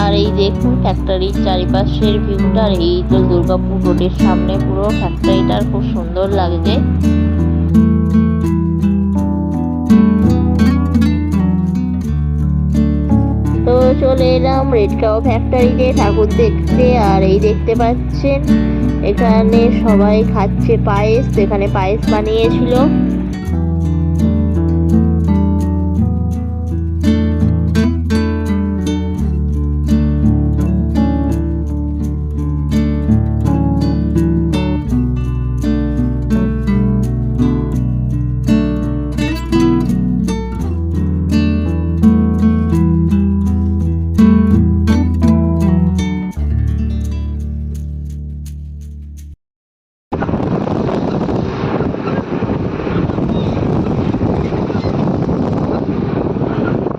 আর এই দেখুন ফ্যাক্টরির চারিপাশের ভিউটা। আর এই তো দুর্গাপুর রোডের সামনে পুরো ফ্যাক্টরিটা খুব সুন্দর লাগছে। তো চলে এলাম রেড কাউ ফ্যাক্টরিতে ঠাকুর দেখতে। আর এই দেখতে পাচ্ছেন এখানে সবাই খাচ্ছে পায়েস। এখানে পায়েস বানিয়েছিল।